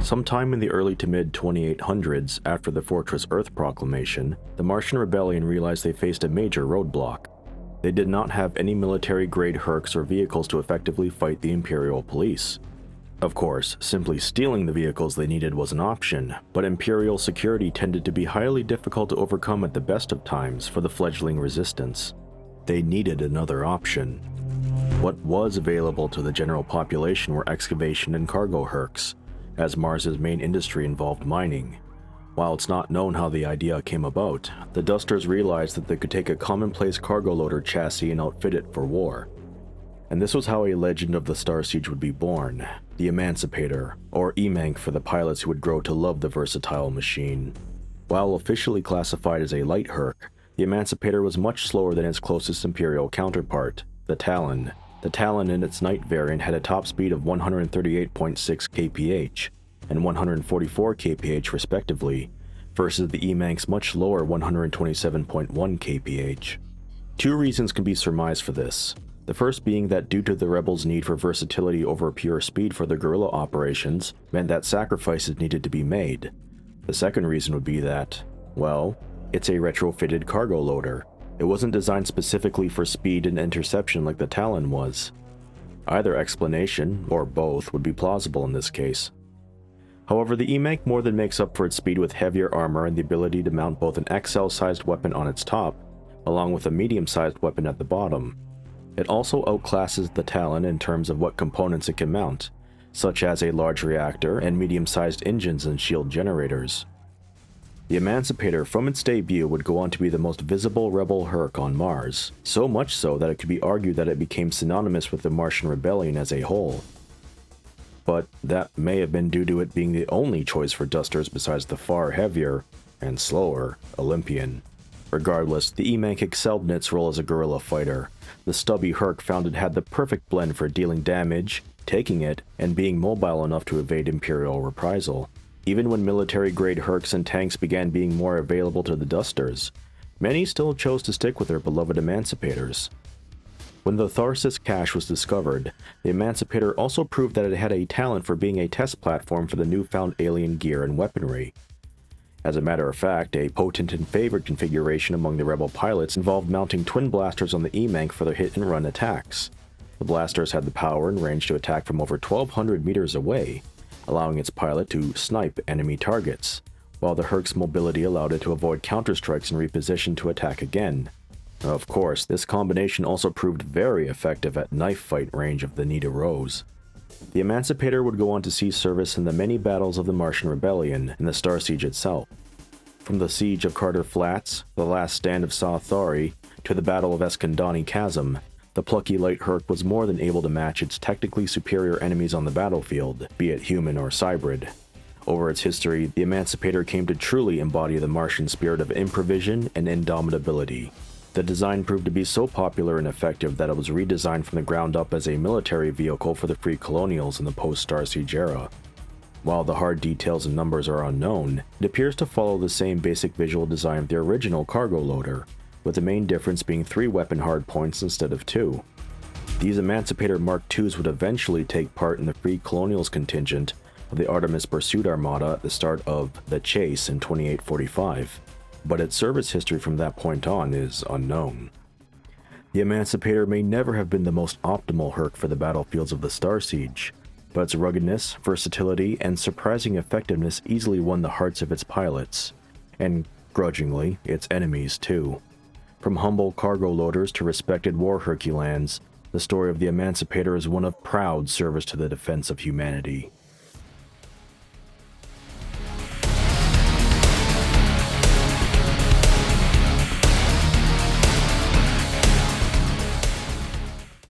Sometime in the early to mid 2800s, after the Fortress Earth proclamation, the Martian Rebellion realized they faced a major roadblock. They did not have any military-grade HERCs or vehicles to effectively fight the Imperial police. Of course, simply stealing the vehicles they needed was an option, but Imperial security tended to be highly difficult to overcome at the best of times for the fledgling resistance. They needed another option. What was available to the general population were excavation and cargo HERCs, as Mars's main industry involved mining. While it's not known how the idea came about, the Dusters realized that they could take a commonplace cargo loader chassis and outfit it for war. And this was how a legend of the Starsiege would be born, the Emancipator, or Emanc for the pilots who would grow to love the versatile machine. While officially classified as a light HERC, the Emancipator was much slower than its closest Imperial counterpart, the Talon. The Talon in its night variant had a top speed of 138.6 kph and 144 kph respectively, versus the Emanc's much lower 127.1 kph. Two reasons can be surmised for this. The first being that due to the rebels' need for versatility over pure speed for their guerrilla operations meant that sacrifices needed to be made. The second reason would be that, well, it's a retrofitted cargo loader. It wasn't designed specifically for speed and interception like the Talon was. Either explanation, or both, would be plausible in this case. However, the Emanc more than makes up for its speed with heavier armor and the ability to mount both an XL-sized weapon on its top, along with a medium-sized weapon at the bottom. It also outclasses the Talon in terms of what components it can mount, such as a large reactor and medium-sized engines and shield generators. The Emancipator from its debut would go on to be the most visible rebel HERC on Mars, so much so that it could be argued that it became synonymous with the Martian Rebellion as a whole. But that may have been due to it being the only choice for Dusters besides the far heavier, and slower, Olympian. Regardless, the Emanc excelled in its role as a guerrilla fighter. The stubby HERC found it had the perfect blend for dealing damage, taking it, and being mobile enough to evade Imperial reprisal. Even when military-grade HERCs and tanks began being more available to the Dusters, many still chose to stick with their beloved Emancipators. When the Tharsis cache was discovered, the Emancipator also proved that it had a talent for being a test platform for the newfound alien gear and weaponry. As a matter of fact, a potent and favored configuration among the rebel pilots involved mounting twin blasters on the Emanc for their hit-and-run attacks. The blasters had the power and range to attack from over 1,200 meters away, allowing its pilot to snipe enemy targets, while the HERC's mobility allowed it to avoid counterstrikes and reposition to attack again. Of course, this combination also proved very effective at knife fight range if the need arose. The Emancipator would go on to see service in the many battles of the Martian Rebellion and the Starsiege itself. From the Siege of Carter Flats, the Last Stand of Saathari, to the Battle of Eskandani Chasm, the plucky light HERC was more than able to match its technically superior enemies on the battlefield, be it human or cybrid. Over its history, the Emancipator came to truly embody the Martian spirit of improvision and indomitability. The design proved to be so popular and effective that it was redesigned from the ground up as a military vehicle for the free colonials in the post-Starsiege era. While the hard details and numbers are unknown, it appears to follow the same basic visual design of the original cargo loader, with the main difference being 3 weapon hardpoints instead of 2. These Emancipator Mark IIs would eventually take part in the free colonials contingent of the Artemis Pursuit Armada at the start of The Chase in 2845. But its service history from that point on is unknown. The Emancipator may never have been the most optimal HERC for the battlefields of the Starsiege, but its ruggedness, versatility, and surprising effectiveness easily won the hearts of its pilots, and, grudgingly, its enemies too. From humble cargo loaders to respected war Herculans, the story of the Emancipator is one of proud service to the defense of humanity.